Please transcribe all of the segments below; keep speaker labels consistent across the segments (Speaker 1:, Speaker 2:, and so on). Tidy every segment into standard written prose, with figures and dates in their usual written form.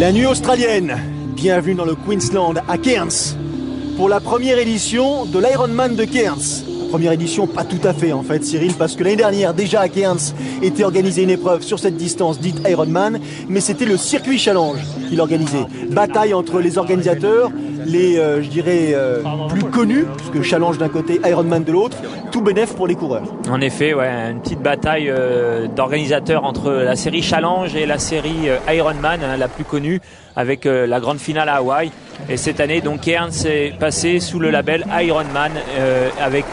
Speaker 1: La nuit australienne, bienvenue dans le Queensland à Cairns pour la première édition de l'Ironman de Cairns. Première édition, pas tout à fait en fait Cyril, parce que l'année dernière déjà à Cairns était organisée une épreuve sur cette distance dite Ironman, mais c'était le circuit challenge qui l'organisait. Bataille entre les organisateurs, les je dirais plus connus, parce que challenge d'un côté, Ironman de l'autre, tout bénef pour les coureurs.
Speaker 2: En effet, ouais, une petite bataille d'organisateurs entre la série challenge et la série Ironman, la plus connue, avec la grande finale à Hawaï. Et cette année, donc Cairns est passé sous le label Ironman avec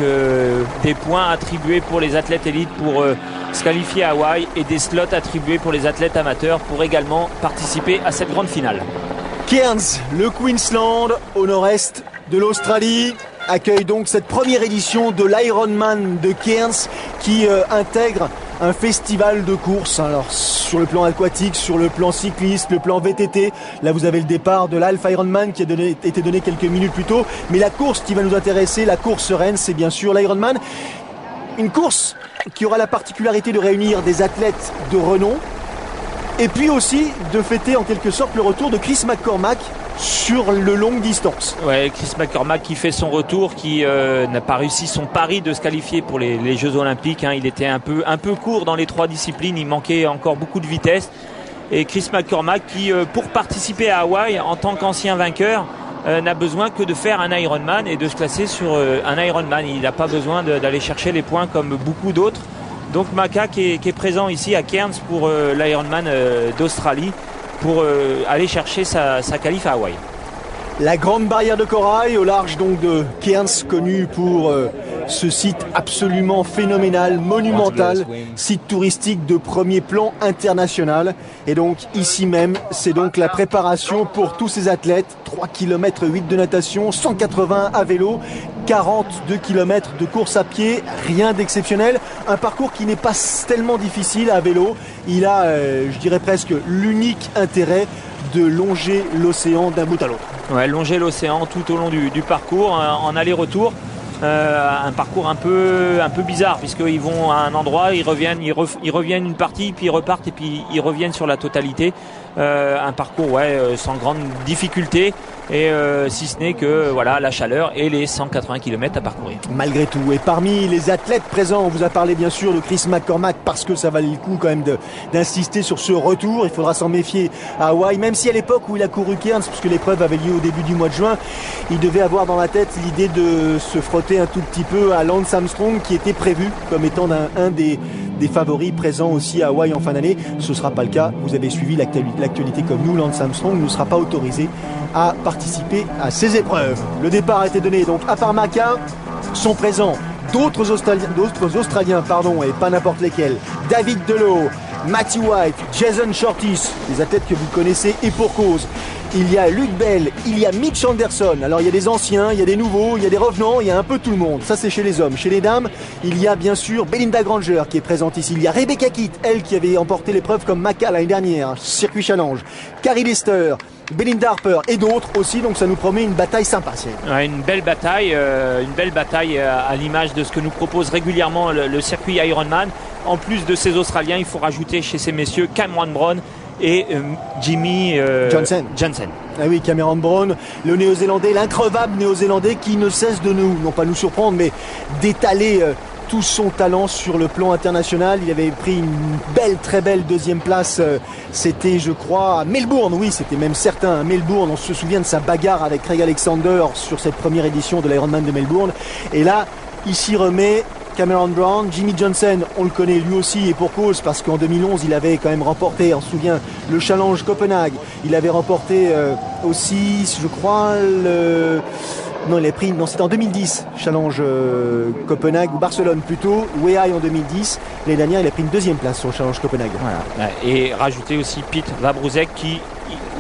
Speaker 2: des points attribués pour les athlètes élites pour se qualifier à Hawaï et des slots attribués pour les athlètes amateurs pour également participer à cette grande finale.
Speaker 1: Cairns, le Queensland, au nord-est de l'Australie, accueille donc cette première édition de l'Ironman de Cairns qui intègre un festival de courses, alors sur le plan aquatique, sur le plan cycliste, le plan VTT. Là vous avez le départ de l'Alpha Ironman qui a été donné quelques minutes plus tôt, mais la course qui va nous intéresser, la course reine, c'est bien sûr l'Ironman. Une course qui aura la particularité de réunir des athlètes de renom et puis aussi de fêter en quelque sorte le retour de Chris McCormack sur le longue distance.
Speaker 2: Ouais, Chris McCormack qui fait son retour, qui n'a pas réussi son pari de se qualifier pour les Jeux Olympiques. Hein. Il était un peu court dans les trois disciplines, il manquait encore beaucoup de vitesse. Et Chris McCormack qui, pour participer à Hawaï en tant qu'ancien vainqueur, n'a besoin que de faire un Ironman et de se classer sur un Ironman. Il n'a pas besoin d'aller chercher les points comme beaucoup d'autres. Donc Maca qui est présent ici à Cairns pour l'Ironman d'Australie pour aller chercher sa qualif à Hawaï.
Speaker 1: La grande barrière de corail au large donc de Cairns, connu pour ce site absolument phénoménal, monumental, site touristique de premier plan international. Et donc ici même, c'est donc la préparation pour tous ces athlètes. 3 km 8 de natation, 180 à vélo, 42 km de course à pied, rien d'exceptionnel. Un parcours qui n'est pas tellement difficile à vélo. Il a, je dirais presque, l'unique intérêt de longer l'océan d'un bout à l'autre.
Speaker 2: Ouais, longer l'océan tout au long du parcours, en aller-retour. Un parcours un peu bizarre, puisqu'ils vont à un endroit, ils reviennent une partie, puis ils repartent et puis ils reviennent sur la totalité. Un parcours sans grande difficulté, et si ce n'est que voilà, la chaleur et les 180 km à parcourir.
Speaker 1: Malgré tout, et parmi les athlètes présents, on vous a parlé bien sûr de Chris McCormack, parce que ça valait le coup quand même d'insister sur ce retour. Il faudra s'en méfier à Hawaï, même si à l'époque où il a couru Cairns, puisque l'épreuve avait lieu au début du mois de juin, il devait avoir dans la tête l'idée de se frotter un tout petit peu à Lance Armstrong, qui était prévu comme étant un des favoris présents aussi à Hawaï en fin d'année. Ce ne sera pas le cas. Vous avez suivi l'actualité comme nous. Lance Armstrong ne sera pas autorisé à participer à ces épreuves. Le départ a été donné donc à part Maca, sont présents d'autres Australiens, et pas n'importe lesquels. David Delow, Matthew White, Jason Shortis, des athlètes que vous connaissez et pour cause. Il y a Luke Bell, il y a Mitch Anderson. Alors il y a des anciens, il y a des nouveaux, il y a des revenants, il y a un peu tout le monde. Ça c'est chez les hommes. Chez les dames, il y a bien sûr Belinda Granger qui est présente ici. Il y a Rebecca Kitt, elle qui avait emporté l'épreuve comme Maca l'année dernière, circuit challenge. Carrie Lester, Belinda Harper et d'autres aussi, donc ça nous promet une bataille sympa.
Speaker 2: Ouais, une belle bataille à l'image de ce que nous propose régulièrement le circuit Ironman. En plus de ces Australiens, il faut rajouter chez ces messieurs Cameron Brown et Jimmy
Speaker 1: Johnson. Ah oui, Cameron Brown, le néo-zélandais, l'increvable néo-zélandais qui ne cesse de non pas nous surprendre, mais d'étaler tout son talent sur le plan international. Il avait pris une très belle deuxième place, c'était je crois à Melbourne, oui c'était même certain à Melbourne, on se souvient de sa bagarre avec Craig Alexander sur cette première édition de l'Ironman de Melbourne, et là il s'y remet. Cameron Brown, Jimmy Johnson, on le connaît lui aussi et pour cause, parce qu'en 2011 il avait quand même remporté, on se souvient, le Challenge Copenhague. Il avait remporté aussi, je crois, c'était en 2010, Challenge Copenhague ou Barcelone plutôt, Weihai en 2010. L'année dernière, il a pris une deuxième place sur le Challenge Copenhague.
Speaker 2: Voilà. Et rajouter aussi Pete Wabruzek,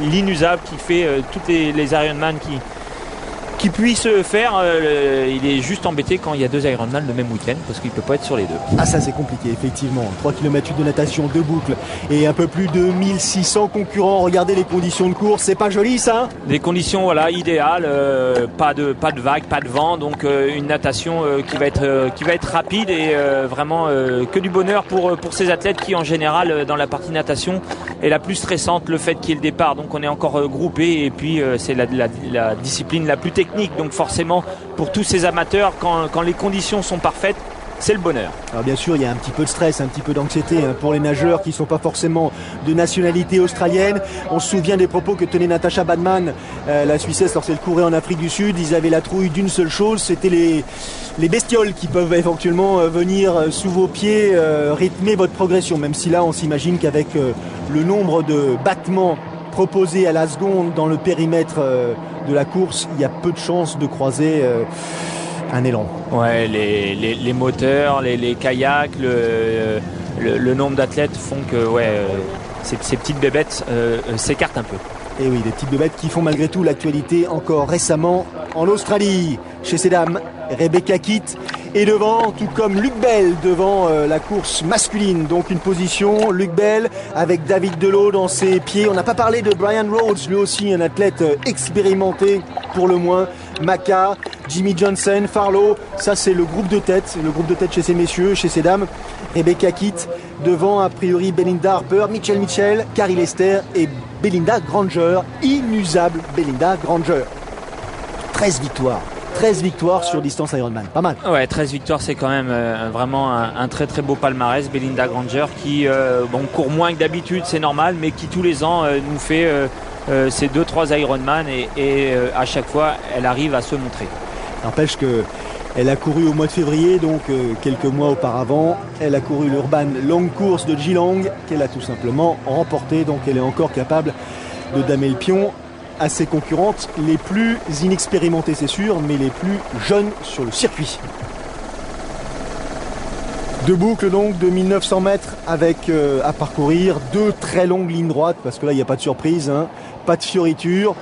Speaker 2: l'inusable, qui fait toutes les Ironman qu'il puisse faire. Il est juste embêté quand il y a 2 Ironman le même week-end parce qu'il ne peut pas être sur les 2.
Speaker 1: Ah, ça c'est compliqué, effectivement. 3 km de natation, 2 boucles et un peu plus de 1600 concurrents. Regardez les conditions de course, c'est pas joli ça?
Speaker 2: Des conditions voilà, idéales, pas de vagues, pas de vent, donc une natation qui va être rapide et vraiment que du bonheur pour ces athlètes qui en général dans la partie natation est la plus stressante, le fait qu'il y ait le départ. Donc on est encore groupé et puis c'est la discipline la plus technique. Donc forcément pour tous ces amateurs quand les conditions sont parfaites, c'est le bonheur.
Speaker 1: Alors bien sûr il y a un petit peu de stress, un petit peu d'anxiété pour les nageurs qui ne sont pas forcément de nationalité australienne. On se souvient des propos que tenait Natasha Badman, la Suissesse, lorsqu'elle courait en Afrique du Sud. Ils avaient la trouille d'une seule chose, c'était les bestioles qui peuvent éventuellement venir sous vos pieds rythmer votre progression, même si là on s'imagine qu'avec le nombre de battements proposés à la seconde dans le périmètre de la course, il y a peu de chances de croiser un élan.
Speaker 2: Ouais, les moteurs, les kayaks, le nombre d'athlètes font que ces petites bébêtes s'écartent un peu.
Speaker 1: Et oui, des petites bébêtes qui font malgré tout l'actualité encore récemment en Australie. Chez ces dames, Rebecca Kitt est devant, tout comme Luc Bell devant la course masculine. Donc une position, Luc Bell avec David Delot dans ses pieds. On n'a pas parlé de Brian Rhodes, lui aussi un athlète expérimenté pour le moins. Maka, Jimmy Johnson, Farlow, ça c'est le groupe de tête chez ces messieurs, chez ces dames. Rebecca Kitt devant a priori Belinda Harper, Mitchell, Carrie Lester et Belinda Granger, inusable Belinda Granger. 13 victoires sur distance Ironman, pas mal.
Speaker 2: Ouais, 13 victoires, c'est quand même vraiment un très très beau palmarès. Belinda Granger qui court moins que d'habitude, c'est normal, mais qui tous les ans nous fait ces 2-3 Ironman et à chaque fois, elle arrive à se montrer.
Speaker 1: N'empêche que elle a couru au mois de février, donc quelques mois auparavant. Elle a couru l'Urban Long Course de Geelong, qu'elle a tout simplement remporté. Donc elle est encore capable de damer le pion à ses concurrentes les plus inexpérimentées, c'est sûr, mais les plus jeunes sur le circuit. 2 boucles donc de 1900 mètres avec à parcourir 2 très longues lignes droites, parce que là il n'y a pas de surprise, pas de fioriture.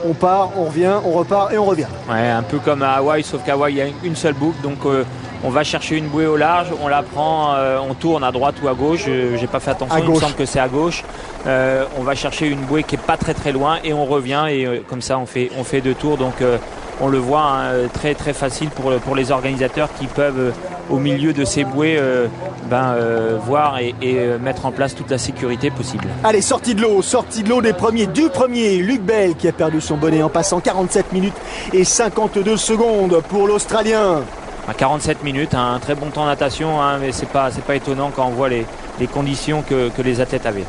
Speaker 1: On part, on revient, on repart et on revient.
Speaker 2: Ouais, un peu comme à Hawaï, sauf qu'à Hawaï il y a une seule boucle, donc on va chercher une bouée au large, on la prend, on tourne à droite ou à gauche. J'ai pas fait attention, il me semble que c'est à gauche. On va chercher une bouée qui est pas très très loin et on revient et comme ça on fait 2 tours. Donc on le voit très très facile pour les organisateurs qui peuvent au milieu de ces bouées voir et mettre en place toute la sécurité possible.
Speaker 1: Allez, sortie de l'eau du premier Luc Bell qui a perdu son bonnet en passant 47 minutes et 52 secondes pour l'Australien.
Speaker 2: À 47 minutes, un très bon temps de natation, mais c'est pas étonnant quand on voit les conditions que les athlètes avaient.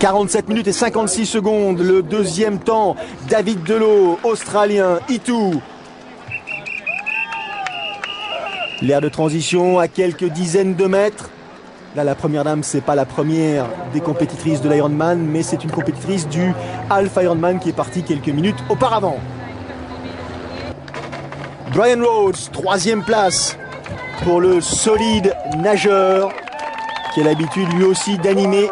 Speaker 1: 47 minutes et 56 secondes, le deuxième temps, David Delot, Australien, Itu. L'air de transition à quelques dizaines de mètres. Là, la première dame, c'est pas la première des compétitrices de l'Ironman, mais c'est une compétitrice du Half Ironman qui est partie quelques minutes auparavant. Brian Rhodes, 3e place pour le solide nageur qui a l'habitude lui aussi d'animer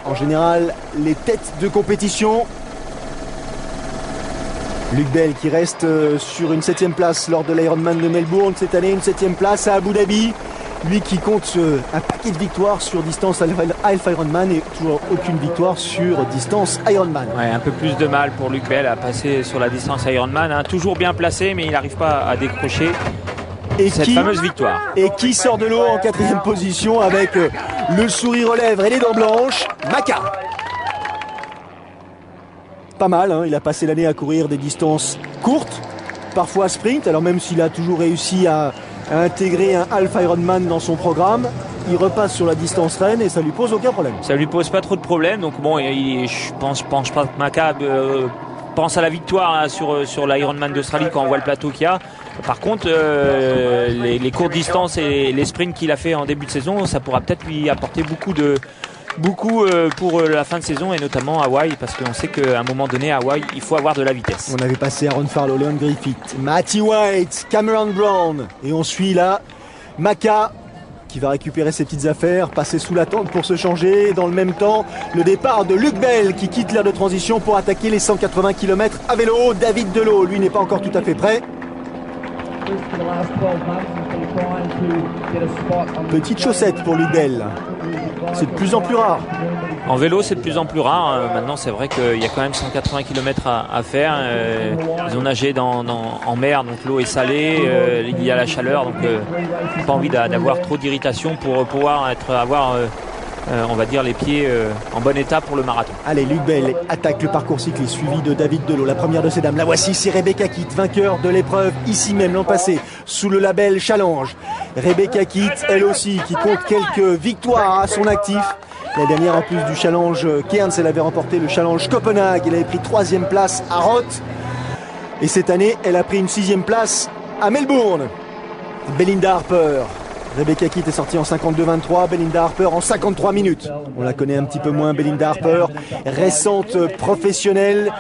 Speaker 1: en général les têtes de compétition. Luc Bell qui reste sur une 7e place lors de l'Ironman de Melbourne cette année, une 7e place à Abu Dhabi. Lui qui compte un paquet de victoires sur distance Half Ironman et toujours aucune victoire sur distance Ironman.
Speaker 2: Ouais, un peu plus de mal pour Luc Bell à passer sur la distance Ironman. Toujours bien placé, mais il n'arrive pas à décrocher cette fameuse victoire.
Speaker 1: Et qui sort de l'eau en 4e position avec le sourire aux lèvres et les dents blanches, Maka. Pas mal, il a passé l'année à courir des distances courtes, parfois sprint. Alors même s'il a toujours réussi à intégrer un Half Ironman dans son programme, il repasse sur la distance reine et ça lui pose aucun problème.
Speaker 2: Ça lui pose pas trop de problèmes, donc bon, je pense pas que Maka pense à la victoire sur l'Ironman d'Australie quand on voit le plateau qu'il y a. Par contre, les courtes distances et les sprints qu'il a fait en début de saison, ça pourra peut-être lui apporter beaucoup pour la fin de saison et notamment à Hawaï, parce qu'on sait qu'à un moment donné à Hawaï il faut avoir de la vitesse.
Speaker 1: On avait passé Aaron Farlow, Leon Griffith, Matty White, Cameron Brown et on suit là Maka qui va récupérer ses petites affaires, passer sous la tente pour se changer. Dans le même temps, le départ de Luc Bell qui quitte l'aire de transition pour attaquer les 180 km à vélo. David Delot, lui, n'est pas encore tout à fait prêt. Petite chaussette pour Luc Bell. C'est de plus en plus rare.
Speaker 2: En vélo, c'est de plus en plus rare. Maintenant, c'est vrai qu'il y a quand même 180 km à faire. Ils ont nagé en mer, donc l'eau est salée. Il y a la chaleur, donc pas envie d'avoir trop d'irritation pour pouvoir avoir, on va dire, les pieds en bon état pour le marathon.
Speaker 1: Allez, Luc Bell attaque le parcours cycliste suivi de David Delot. La première de ces dames, la voici, c'est Rebecca Kitt, vainqueur de l'épreuve ici même l'an passé, sous le label Challenge. Rebecca Kitt, elle aussi, qui compte quelques victoires à son actif. La dernière, en plus du Challenge Cairns, elle avait remporté le Challenge Copenhague. Elle avait pris 3e place à Roth. Et cette année, elle a pris une 6e place à Melbourne. Belinda Harper. Rebecca Kitt est sortie en 52-23, Belinda Harper en 53 minutes. On la connaît un petit peu moins, Belinda Harper, récente professionnelle.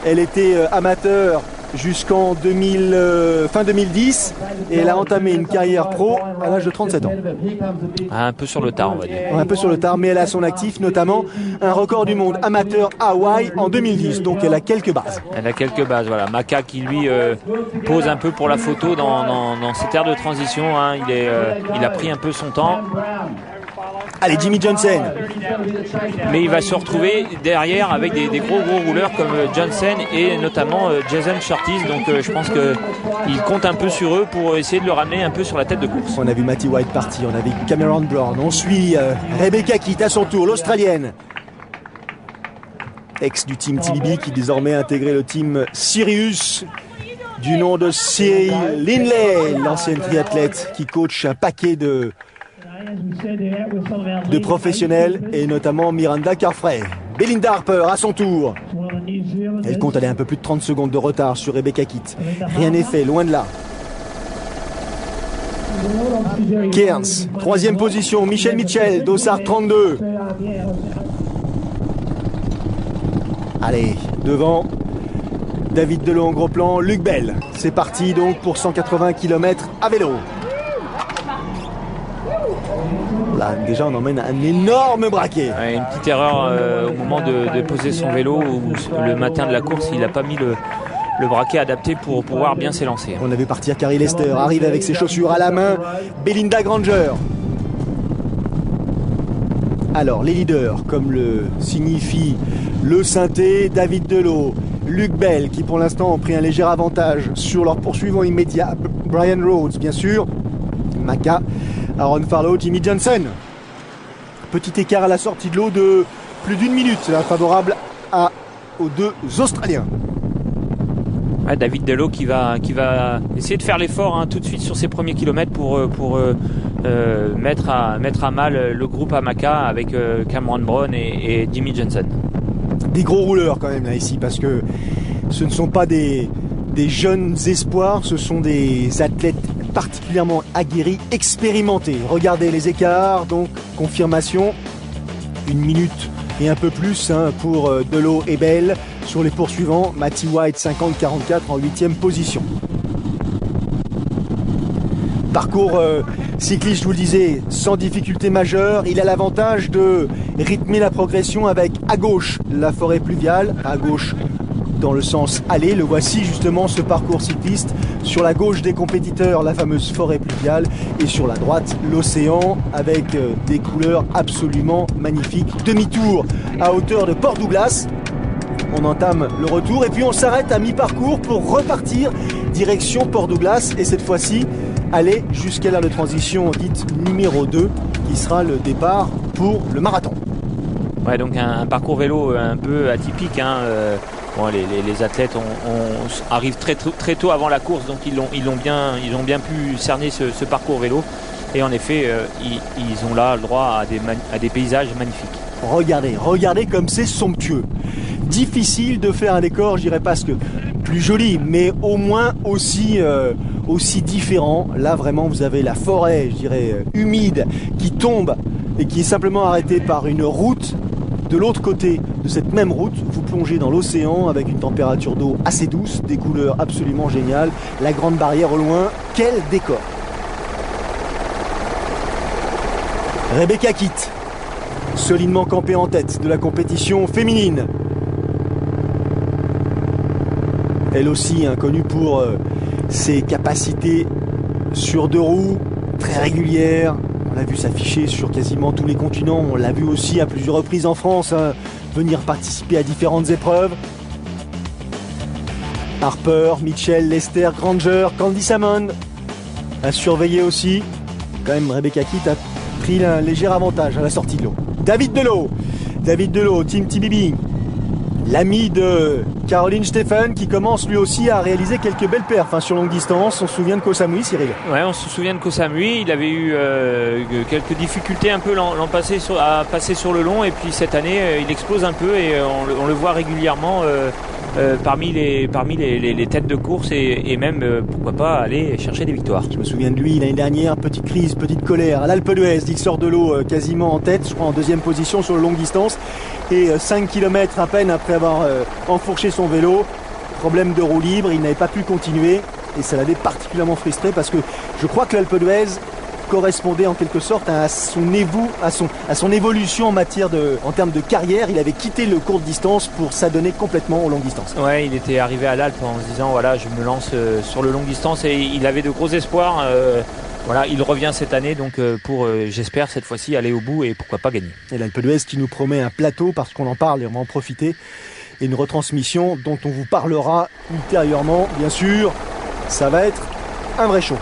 Speaker 1: Elle était amateur jusqu'en fin 2010 et elle a entamé une carrière pro à l'âge de 37 ans.
Speaker 2: Un peu sur le tard, on va dire.
Speaker 1: Un peu sur le tard, mais elle a à son actif notamment un record du monde amateur à Hawaï en 2010, donc elle a quelques bases.
Speaker 2: Elle a quelques bases, voilà. Maka qui lui pose un peu pour la photo dans cette ère de transition. Hein. Il a pris un peu son temps.
Speaker 1: Allez, Jimmy Johnson.
Speaker 2: Mais il va se retrouver derrière avec des gros rouleurs comme Johnson et notamment Jason Surtees. Donc je pense qu'il compte un peu sur eux pour essayer de le ramener un peu sur la tête de course.
Speaker 1: On a vu Matty White partir, on a vu Cameron Brown. On suit Rebecca Kitt à son tour, l'Australienne. Ex du team TBB qui désormais a intégré le team Sirius. Du nom de Cyril Linley, l'ancienne triathlète qui coach un paquet de professionnels et notamment Miranda Carfrae. Belinda Harper à son tour. Elle compte aller un peu plus de 30 secondes de retard sur Rebecca Kitt. Rien n'est fait, loin de là. Cairns, 3e position, Michel Mitchell, Dossard 32. Allez, devant, David Delot en gros plan, Luc Bell. C'est parti donc pour 180 km à vélo. Là, déjà, on emmène un énorme braquet.
Speaker 2: Ouais, une petite erreur au moment de poser son vélo ou le matin de la course, il n'a pas mis le braquet adapté pour pouvoir bien s'élancer.
Speaker 1: On avait partir Carrie Lester, arrive avec ses chaussures à la main, Belinda Granger. Alors, les leaders, comme le signifie le synthé, David Delot, Luc Bell, qui pour l'instant ont pris un léger avantage sur leur poursuivant immédiat, Brian Rhodes, bien sûr, Maka, Aaron Farlow, Jimmy Johnson. Petit écart à la sortie de l'eau de plus d'1 minute. C'est favorable aux deux Australiens.
Speaker 2: David Delot qui va essayer de faire l'effort tout de suite sur ses premiers kilomètres pour mettre à mal le groupe Amaka avec Cameron Brown et Jimmy Johnson.
Speaker 1: Des gros rouleurs quand même là ici, parce que ce ne sont pas des jeunes espoirs, ce sont des athlètes particulièrement aguerris, expérimentés. Regardez les écarts, donc confirmation, 1 minute et un peu plus pour Delot et Bell. Sur les poursuivants, Matty White 50-44 en 8e position. Parcours cycliste, je vous le disais, sans difficulté majeure. Il a l'avantage de rythmer la progression avec à gauche la forêt pluviale, à gauche dans le sens aller. Le voici justement ce parcours cycliste. Sur la gauche des compétiteurs, la fameuse forêt pluviale, et sur la droite, l'océan avec des couleurs absolument magnifiques. Demi-tour à hauteur de Port Douglas. On entame le retour et puis on s'arrête à mi-parcours pour repartir direction Port Douglas et cette fois-ci aller jusqu'à l'heure de transition dite numéro 2 qui sera le départ pour le marathon.
Speaker 2: Ouais, donc un parcours vélo un peu atypique. Les athlètes arrivent très tôt avant la course, donc ils ont bien pu cerner ce parcours vélo. Et en effet, ils ont là le droit à des paysages magnifiques.
Speaker 1: Regardez comme c'est somptueux. Difficile de faire un décor, je dirais pas que plus joli, mais au moins aussi différent. Là vraiment vous avez la forêt, je dirais humide, qui tombe et qui est simplement arrêtée par une route. De l'autre côté de cette même route, vous plongez dans l'océan avec une température d'eau assez douce, des couleurs absolument géniales, la grande barrière au loin. Quel décor! Rebecca Kitt, solidement campée en tête de la compétition féminine. Elle aussi connue pour ses capacités sur 2 roues, très régulières. On l'a vu s'afficher sur quasiment tous les continents. On l'a vu aussi à plusieurs reprises en France venir participer à différentes épreuves. Harper, Mitchell, Lester, Granger, Candy Salmon à surveiller aussi. Quand même, Rebecca Kitt a pris un léger avantage à la sortie de l'eau. David Delot, Team TBB, l'ami de Caroline Steffen, qui commence lui aussi à réaliser quelques belles perfs sur longue distance. On se souvient de Koh Samui, Cyril.
Speaker 2: Ouais, on se souvient de Koh Samui. Il avait eu quelques difficultés un peu l'an passé à passer sur le long, et puis cette année il explose un peu et on le voit régulièrement parmi les têtes de course et même pourquoi pas aller chercher des victoires.
Speaker 1: Je me souviens de lui l'année dernière, petite crise, petite colère à l'Alpe d'Huez. Il sort de l'eau quasiment en tête, je crois en 2e position sur le longue distance, et 5 km à peine après avoir enfourché son vélo, problème de roue libre, il n'avait pas pu continuer et ça l'avait particulièrement frustré parce que je crois que l'Alpe d'Huez correspondait en quelque sorte à son évolution en termes de carrière. Il avait quitté le court distance pour s'adonner complètement aux longues distances.
Speaker 2: Ouais, il était arrivé à l'Alpe en se disant voilà, je me lance sur le longue distance, et il avait de gros espoirs. Voilà, il revient cette année donc pour j'espère cette fois-ci aller au bout et pourquoi pas gagner.
Speaker 1: Et l'Alpe d'Huez qui nous promet un plateau, parce qu'on en parle et on va en profiter, et une retransmission dont on vous parlera ultérieurement, bien sûr. Ça va être un vrai show.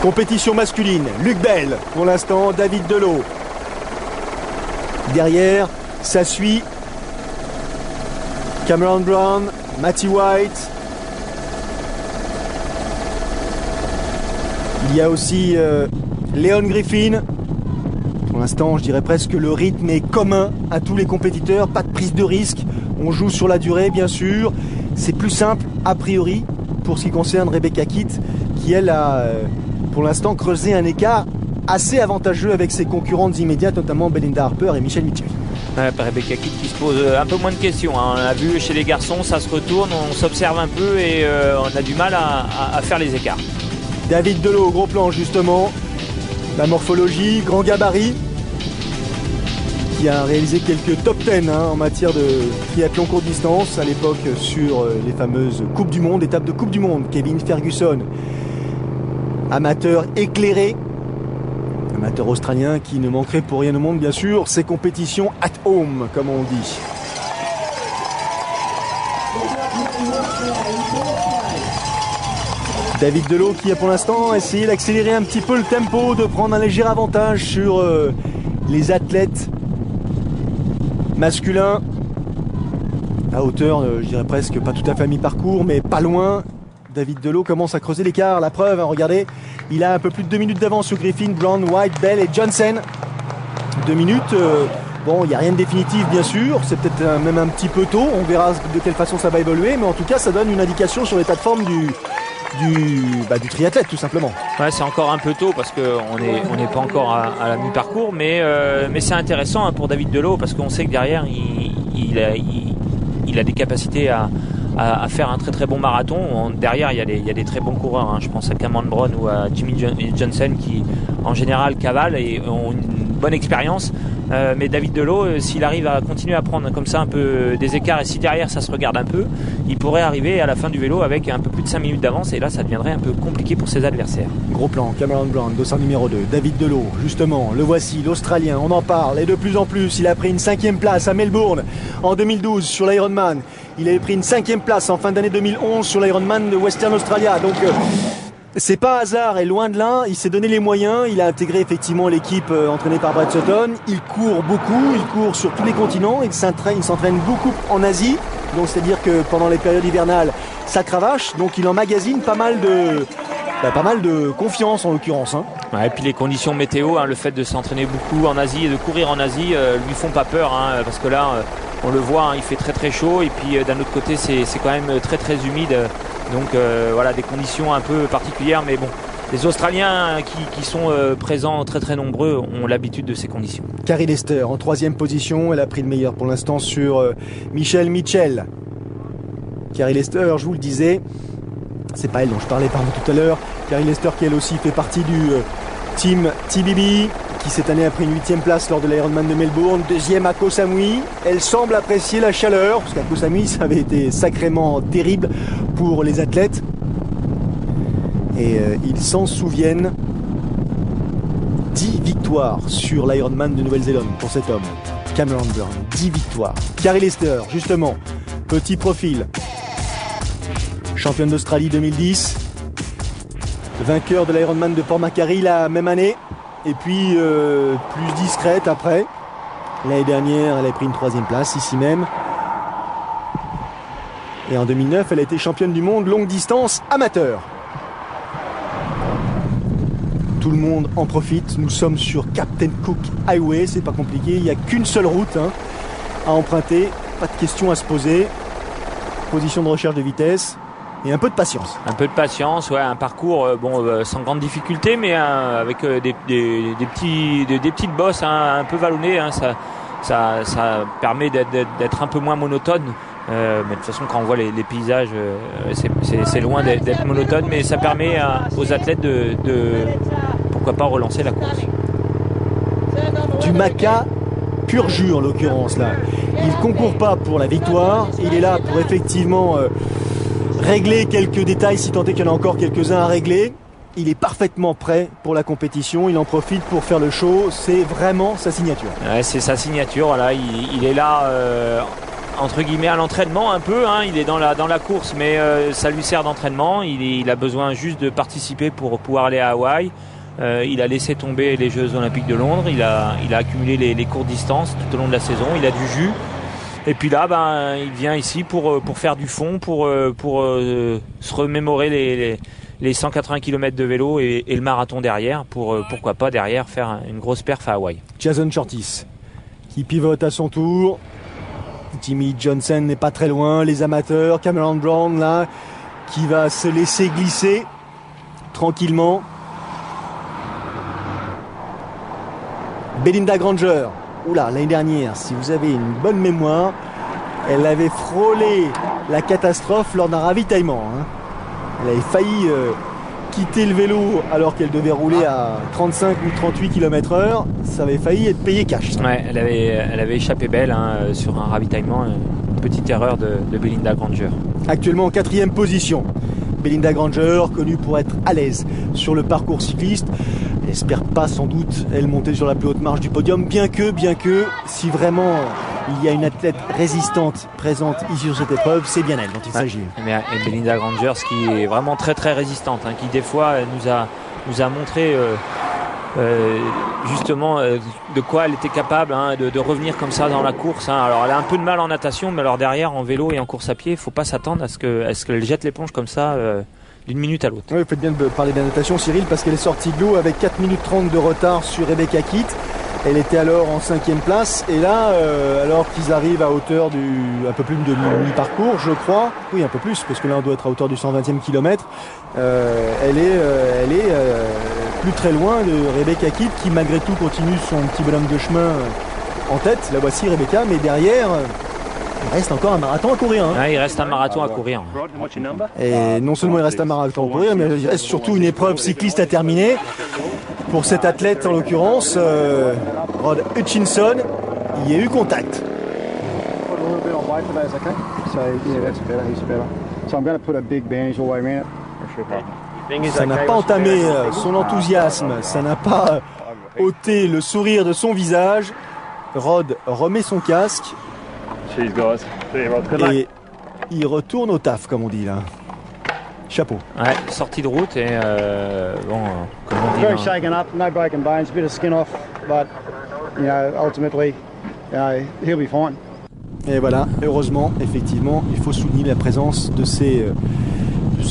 Speaker 1: Compétition masculine, Luc Bell, pour l'instant David Delot. Derrière, ça suit Cameron Brown, Matty White. Il y a aussi Leon Griffin. Pour l'instant, je dirais presque que le rythme est commun à tous les compétiteurs, pas de prise de risque. On joue sur la durée, bien sûr. C'est plus simple, a priori, pour ce qui concerne Rebecca Kitt, qui elle a... pour l'instant, creuser un écart assez avantageux avec ses concurrentes immédiates, notamment Belinda Harper et Michelle Mitchell.
Speaker 2: Ouais, Rebecca Kitt qui se pose un peu moins de questions. On a vu chez les garçons, ça se retourne, on s'observe un peu et on a du mal à faire les écarts.
Speaker 1: David Delot au gros plan, justement. La morphologie, grand gabarit, qui a réalisé quelques top 10 en matière de triathlon courte distance à l'époque sur les fameuses Coupes du Monde, étapes de Coupe du Monde. Kevin Ferguson, amateur éclairé, amateur australien qui ne manquerait pour rien au monde bien sûr ses compétitions at home comme on dit. David Delot qui a pour l'instant essayé d'accélérer un petit peu le tempo, de prendre un léger avantage sur les athlètes masculins à hauteur, je dirais presque pas tout à fait à mi-parcours mais pas loin. David Delot commence à creuser l'écart, la preuve, regardez, il a un peu plus de 2 minutes d'avance sur Griffin, Brown, White, Bell et Johnson. 2 minutes, bon, il n'y a rien de définitif bien sûr, c'est peut-être même un petit peu tôt, on verra de quelle façon ça va évoluer, mais en tout cas ça donne une indication sur l'état de forme du triathlète tout simplement.
Speaker 2: Ouais, c'est encore un peu tôt parce qu'on n'est pas encore à la mi-parcours, mais c'est intéressant pour David Delot parce qu'on sait que derrière il a des capacités à faire un très très bon marathon. Derrière il y a des très bons coureurs, je pense à Cameron Brown ou à Jimmy Johnson qui en général cavalent et ont une bonne expérience, mais David Delot, s'il arrive à continuer à prendre comme ça un peu des écarts et si derrière ça se regarde un peu, il pourrait arriver à la fin du vélo avec un peu plus de 5 minutes d'avance et là ça deviendrait un peu compliqué pour ses adversaires.
Speaker 1: Gros plan, Cameron Brown, dossard numéro 2, David Delot, justement, le voici, l'Australien, on en parle et de plus en plus, il a pris une 5e place à Melbourne en 2012 sur l'Ironman, il avait pris une 5e place en fin d'année 2011 sur l'Ironman de Western Australia, donc c'est pas hasard et loin de là, il s'est donné les moyens, il a intégré effectivement l'équipe entraînée par Brett Sutton, il court beaucoup, il court sur tous les continents, il s'entraîne beaucoup en Asie, donc c'est-à-dire que pendant les périodes hivernales, ça cravache, donc il emmagasine pas mal de confiance en l'occurrence.
Speaker 2: Ouais, et puis les conditions météo, le fait de s'entraîner beaucoup en Asie et de courir en Asie lui font pas peur, parce que là on le voit, il fait très très chaud et puis d'un autre côté c'est quand même très très humide. Donc voilà, des conditions un peu particulières, mais bon, les Australiens qui sont présents très très nombreux ont l'habitude de ces conditions.
Speaker 1: Carrie Lester en 3e position, elle a pris le meilleur pour l'instant sur Michelle Mitchell. Carrie Lester, je vous le disais, C'est pas elle dont je parlais tout à l'heure. Carrie Lester qui elle aussi fait partie du team TBB, qui cette année a pris une 8e place lors de l'Ironman de Melbourne, 2e à Koh Samui. Elle semble apprécier la chaleur, parce qu'à Koh Samui ça avait été sacrément terrible pour les athlètes. Et ils s'en souviennent. 10 victoires sur l'Ironman de Nouvelle-Zélande pour cet homme, Cameron Brown. 10 victoires. Carrie Lester, justement, petit profil. Championne d'Australie 2010. Vainqueur de l'Ironman de Port Macquarie la même année. Et puis plus discrète après. L'année dernière, elle a pris une 3e place ici même. Et en 2009, elle a été championne du monde longue distance amateur. Tout le monde en profite. Nous sommes sur Captain Cook Highway. C'est pas compliqué. Il n'y a qu'une seule route à emprunter. Pas de questions à se poser. Position de recherche de vitesse. Et un peu de patience. Un peu de patience,
Speaker 2: ouais, un parcours sans grande difficulté, mais avec des petites bosses un peu vallonnées. Ça permet d'être un peu moins monotone. Mais de toute façon, quand on voit les paysages, c'est loin d'être monotone, mais ça permet aux athlètes de pourquoi pas relancer la course.
Speaker 1: Du maca pur jus en l'occurrence là. Il ne concourt pas pour la victoire, il est là pour effectivement régler quelques détails si tant est qu'il y en a encore quelques-uns à régler. Il est parfaitement prêt pour la compétition, il en profite pour faire le show, c'est vraiment sa signature.
Speaker 2: Ouais, c'est sa signature, voilà. Il est là entre guillemets à l'entraînement un peu, il est dans la course, mais ça lui sert d'entraînement. Il a besoin juste de participer pour pouvoir aller à Hawaï. Il a laissé tomber les Jeux Olympiques de Londres, il a accumulé les courtes distances tout au long de la saison, il a du jus. Et puis là, il vient ici pour faire du fond, pour se remémorer les 180 km de vélo et le marathon derrière, pourquoi pas derrière faire une grosse perf à Hawaï.
Speaker 1: Jason Shortis qui pivote à son tour. Jimmy Johnson n'est pas très loin, les amateurs. Cameron Brown là qui va se laisser glisser tranquillement. Belinda Granger, oula, l'année dernière, si vous avez une bonne mémoire, elle avait frôlé la catastrophe lors d'un ravitaillement. Elle avait failli quitter le vélo alors qu'elle devait rouler à 35 ou 38 km/h. Ça avait failli être payé cash.
Speaker 2: Ouais, elle avait échappé belle sur un ravitaillement. Une petite erreur de Belinda Granger.
Speaker 1: Actuellement en 4e position. Belinda Granger, connue pour être à l'aise sur le parcours cycliste. Elle n'espère pas sans doute, elle, monter sur la plus haute marche du podium, bien que, si vraiment il y a une athlète résistante présente ici sur cette épreuve, c'est bien elle dont il s'agit.
Speaker 2: Et Belinda Granger, qui est vraiment très très résistante, qui des fois nous a montré justement de quoi elle était capable de revenir comme ça dans la course. Alors elle a un peu de mal en natation, mais alors derrière en vélo et en course à pied, il ne faut pas s'attendre à ce qu'elle jette l'éponge comme ça d'une minute à l'autre.
Speaker 1: Oui, vous faites bien de parler de la natation, Cyril, parce qu'elle est sortie de l'eau avec 4 minutes 30 de retard sur Rebecca Kitt. Elle était alors en 5e place, et là, alors qu'ils arrivent à hauteur un peu plus de mi-parcours, je crois, oui un peu plus, parce que là on doit être à hauteur du 120e kilomètre, elle est plus très loin de Rebecca Kitt, qui malgré tout continue son petit bonhomme de chemin en tête. La voici Rebecca, mais derrière, il reste encore un marathon à courir.
Speaker 2: Il reste un marathon à courir.
Speaker 1: Et non seulement il reste un marathon à courir, mais il reste surtout une épreuve cycliste à terminer. Pour cet athlète en l'occurrence, Rod Hutchinson, il y a eu contact. Ça n'a pas entamé son enthousiasme, ça n'a pas ôté le sourire de son visage. Rod remet son casque et il retourne au taf, comme on dit là. Chapeau.
Speaker 2: Ouais, sortie de route et comme on dit.
Speaker 3: Very shaken up, no broken bones, a bit of skin off, but ultimately, he'll be fine.
Speaker 1: Et voilà, heureusement, effectivement, il faut souligner la présence de ces,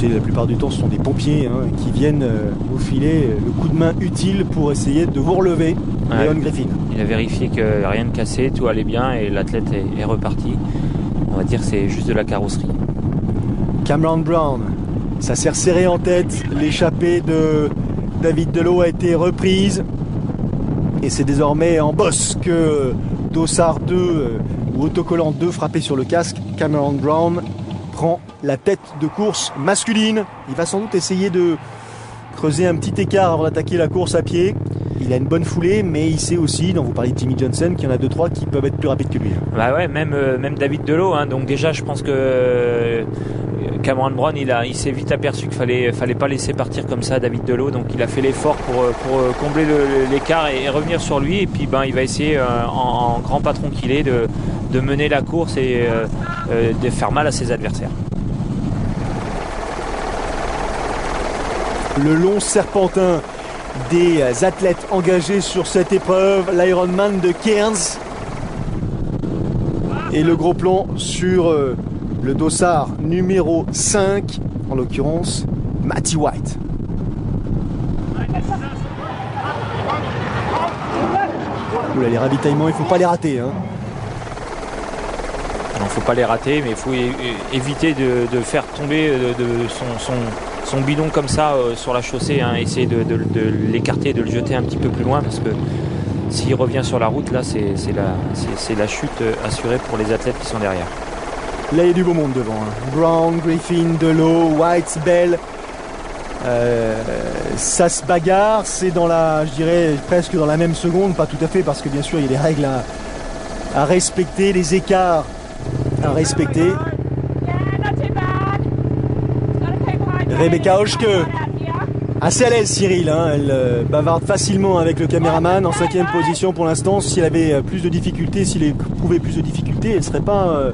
Speaker 1: la plupart du temps, ce sont des pompiers qui viennent vous filer le coup de main utile pour essayer de vous relever.
Speaker 2: Ouais,
Speaker 1: Leon Griffin.
Speaker 2: Il a vérifié que rien de cassé, tout allait bien et l'athlète est reparti. On va dire que c'est juste de la carrosserie.
Speaker 1: Cameron Brown, ça s'est resserré en tête. L'échappée de David Delot a été reprise. Et c'est désormais en bosse que Dossard 2 ou autocollant 2 frappé sur le casque. Cameron Brown prend la tête de course masculine. Il va sans doute essayer de creuser un petit écart avant d'attaquer la course à pied. Il a une bonne foulée, mais il sait aussi, dont vous parlez de Timmy Johnson, qu'il y en a 2-3 qui peuvent être plus rapides que lui.
Speaker 2: Bah ouais, même David Delot. Donc déjà, je pense que Cameron Brown, il s'est vite aperçu qu'il fallait pas laisser partir comme ça David Delot. Donc il a fait l'effort pour combler l'écart et revenir sur lui. Et puis il va essayer, en grand patron qu'il est, de mener la course et de faire mal à ses adversaires.
Speaker 1: Le long serpentin des athlètes engagés sur cette épreuve, l'Ironman de Cairns, et le gros plan sur le dossard numéro 5, en l'occurrence Matty White. Oula, les ravitaillements, il ne faut pas les rater. Non,
Speaker 2: il ne faut pas les rater, mais il faut éviter de faire tomber son bidon comme ça sur la chaussée, essayer de l'écarter, de le jeter un petit peu plus loin, parce que s'il revient sur la route, là c'est la chute assurée pour les athlètes qui sont derrière.
Speaker 1: Là il y a du beau monde devant. Brown, Griffin, Delot, White, Bell. Ça se bagarre, c'est je dirais presque dans la même seconde, pas tout à fait, parce que bien sûr il y a des règles à respecter, des écarts à respecter. Rebecca Hoschke, assez à l'aise Cyril, elle bavarde facilement avec le caméraman en 5e position pour l'instant. Si elle avait plus de difficultés, s'il éprouvait plus de difficultés, elle ne serait pas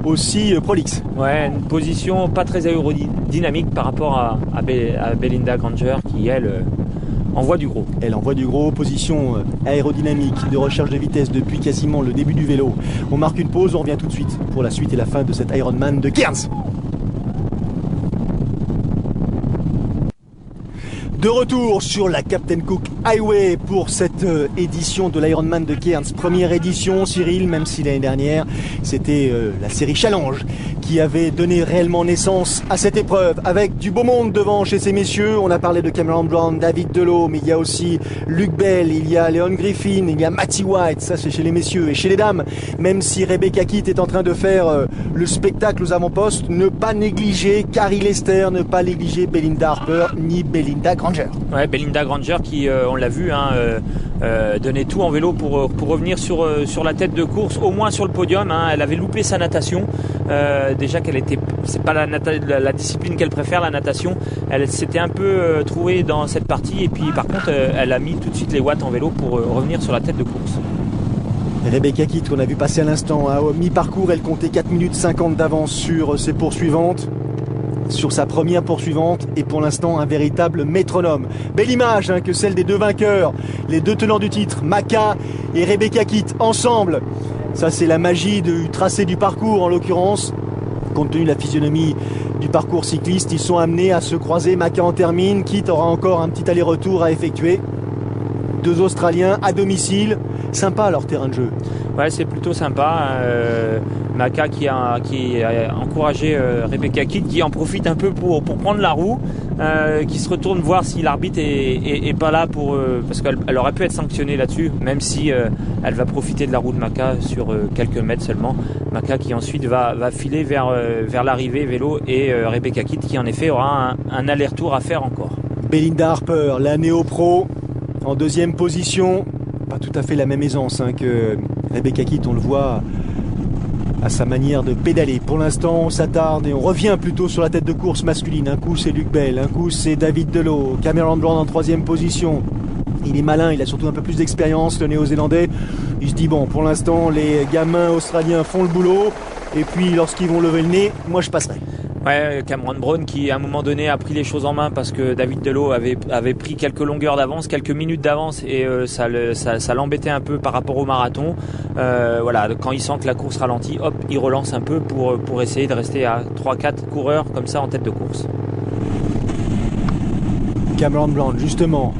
Speaker 1: aussi prolixe.
Speaker 2: Ouais, une position pas très aérodynamique par rapport à Belinda Granger qui elle envoie du gros.
Speaker 1: Elle envoie du gros, position aérodynamique de recherche de vitesse depuis quasiment le début du vélo. On marque une pause, on revient tout de suite pour la suite et la fin de cet Ironman de Cairns. De retour sur la Captain Cook Highway pour cette édition de l'Ironman de Cairns. Première édition, Cyril, même si l'année dernière c'était la série Challenge qui avait donné réellement naissance à cette épreuve, avec du beau monde devant chez ces messieurs. On a parlé de Cameron Brown, David Delot, mais il y a aussi Luke Bell, il y a Leon Griffin, il y a Matty White, ça c'est chez les messieurs. Et chez les dames, même si Rebecca Kitt est en train de faire le spectacle aux avant-postes, ne pas négliger Carrie Lester, ne pas négliger Belinda Harper ni Belinda Granger.
Speaker 2: Ouais, Belinda Granger qui, on l'a vu, donnait tout en vélo pour revenir sur la tête de course, au moins sur le podium. Elle avait loupé sa natation. Déjà c'est pas la discipline qu'elle préfère, la natation. Elle s'était un peu trouvée dans cette partie, et puis par contre elle a mis tout de suite les watts en vélo pour revenir sur la tête de course.
Speaker 1: Rebecca Kitt, qu'on a vu passer à l'instant, à mi-parcours, elle comptait 4 minutes 50 d'avance sur ses poursuivantes, sur sa première poursuivante, et pour l'instant un véritable métronome. Belle image que celle des deux vainqueurs, les deux tenants du titre, Macca et Rebecca Kitt ensemble. Ça c'est la magie du tracé du parcours en l'occurrence. Compte tenu de la physionomie du parcours cycliste, ils sont amenés à se croiser. Macca en termine, Kitt aura encore un petit aller-retour à effectuer. Deux Australiens à domicile, sympa leur terrain de jeu.
Speaker 2: Ouais, c'est plutôt sympa. Macca qui a encouragé Rebecca Kitt, qui en profite un peu pour prendre la roue, qui se retourne voir si l'arbitre est pas là parce qu'elle aurait pu être sanctionnée là-dessus, même si elle va profiter de la roue de Macca sur quelques mètres seulement. Macca qui ensuite va filer vers l'arrivée vélo, et Rebecca Kitt qui en effet aura un aller-retour à faire encore.
Speaker 1: Belinda Harper, la néo-pro, en deuxième position. Pas tout à fait la même aisance que Rebecca Kitt, on le voit à sa manière de pédaler. Pour l'instant, on s'attarde et on revient plutôt sur la tête de course masculine. Un coup, c'est Luke Bell, un coup, c'est David Delot. Cameron Brown en troisième position. Il est malin, il a surtout un peu plus d'expérience, le néo-zélandais. Il se dit, bon, pour l'instant, les gamins australiens font le boulot. Et puis, lorsqu'ils vont lever le nez, moi, je passerai.
Speaker 2: Ouais, Cameron Brown qui à un moment donné a pris les choses en main, parce que David Delot avait pris quelques longueurs d'avance, quelques minutes d'avance, et ça l'embêtait un peu par rapport au marathon. Voilà, quand il sent que la course ralentit, hop, il relance un peu pour essayer de rester à 3-4 coureurs comme ça en tête de course.
Speaker 1: Cameron Brown justement,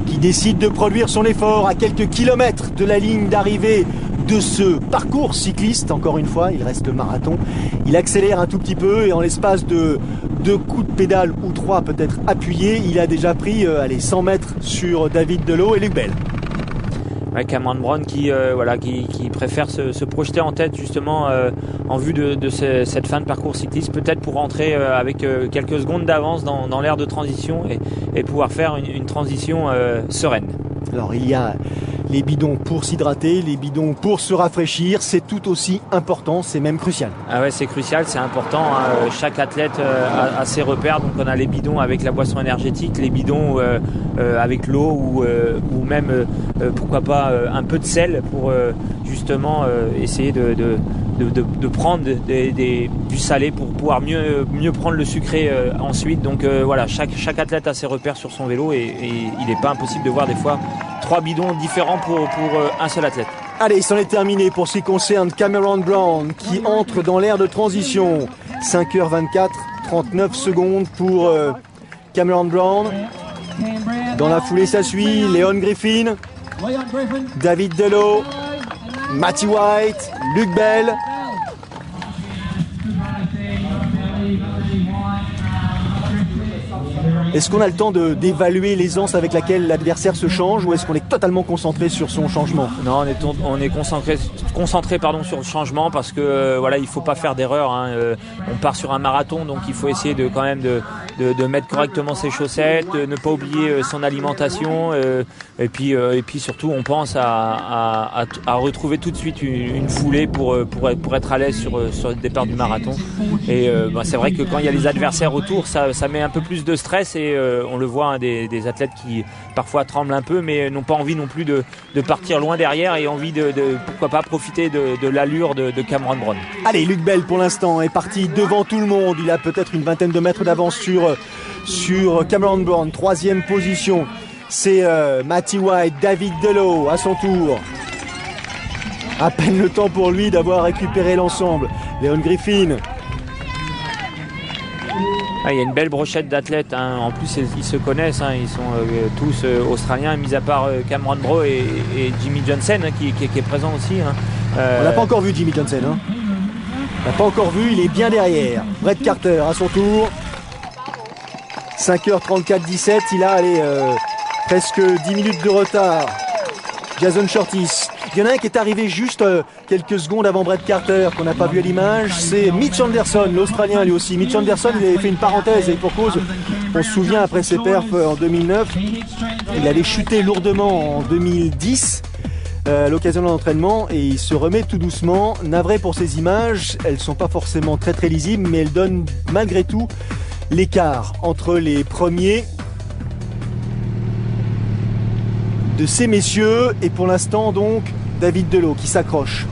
Speaker 1: qui décide de produire son effort à quelques kilomètres de la ligne d'arrivée de ce parcours cycliste. Encore une fois, il reste le marathon. Il accélère un tout petit peu, et en l'espace de 2 coups de pédale ou 3 peut-être appuyés, il a déjà pris 100 mètres sur David Delot et Luke Bell.
Speaker 2: Ouais, Cameron Brown qui préfère se projeter en tête justement en vue de cette fin de parcours cycliste, peut-être pour rentrer avec quelques secondes d'avance dans l'aire de transition et pouvoir faire une transition sereine.
Speaker 1: Alors il y a les bidons pour s'hydrater, les bidons pour se rafraîchir, c'est tout aussi important, c'est même crucial.
Speaker 2: Ah ouais, c'est crucial, c'est important, hein. Chaque athlète a ses repères, donc on a les bidons avec la boisson énergétique, les bidons avec l'eau ou même pourquoi pas un peu de sel pour justement essayer de prendre du salé pour pouvoir mieux prendre le sucré ensuite. Donc voilà, chaque athlète a ses repères sur son vélo et il n'est pas impossible de voir des fois 3 bidons différents pour un seul athlète.
Speaker 1: Allez, c'en est terminé pour ce qui concerne Cameron Brown qui entre dans l'ère de transition. 5h24, 39 secondes pour Cameron Brown. Dans la foulée, ça suit Leon Griffin, David Delot, Matty White, Luke Bell. Est-ce qu'on a le temps d'évaluer l'aisance avec laquelle l'adversaire se change ou est-ce qu'on est totalement concentré sur son changement?
Speaker 2: Non, on est concentré sur le changement parce que voilà, il faut pas faire d'erreur, hein. On part sur un marathon, donc il faut essayer de mettre correctement ses chaussettes, de ne pas oublier son alimentation et puis surtout on pense à retrouver tout de suite une foulée pour être à l'aise sur le départ du marathon. Et c'est vrai que quand il y a les adversaires autour, ça met un peu plus de stress et on le voit, hein, des athlètes qui parfois tremblent un peu mais n'ont pas envie non plus de partir loin derrière et envie de pourquoi pas profiter de l'allure de Cameron Brown.
Speaker 1: Allez, Luke Bell pour l'instant est parti devant tout le monde, il a peut-être une vingtaine de mètres d'avance sur Cameron Brown. 3e position, c'est Matty White, David Delot à son tour. À peine le temps pour lui d'avoir récupéré l'ensemble. Leon Griffin.
Speaker 2: Il y a une belle brochette d'athlètes, hein. En plus ils se connaissent, hein. Ils sont tous australiens, mis à part Cameron Brown et Jimmy Johnson, hein, qui est présent aussi, hein.
Speaker 1: On n'a pas encore vu Jimmy Johnson, hein. On n'a pas encore vu, il est bien derrière. Brett Carter à son tour. 5h34-17, il a presque 10 minutes de retard. Jason Shortis. Il y en a un qui est arrivé juste quelques secondes avant Brett Carter, qu'on n'a pas vu à l'image, c'est Mitch Anderson, l'Australien lui aussi. Mitch Anderson, il avait fait une parenthèse et pour cause, on se souvient après ses perfs en 2009, il avait chuté lourdement en 2010 à l'occasion de l'entraînement et il se remet tout doucement. Navré pour ces images, elles ne sont pas forcément très très lisibles, mais elles donnent malgré tout l'écart entre les premiers de ces messieurs et pour l'instant donc David Delot qui s'accroche.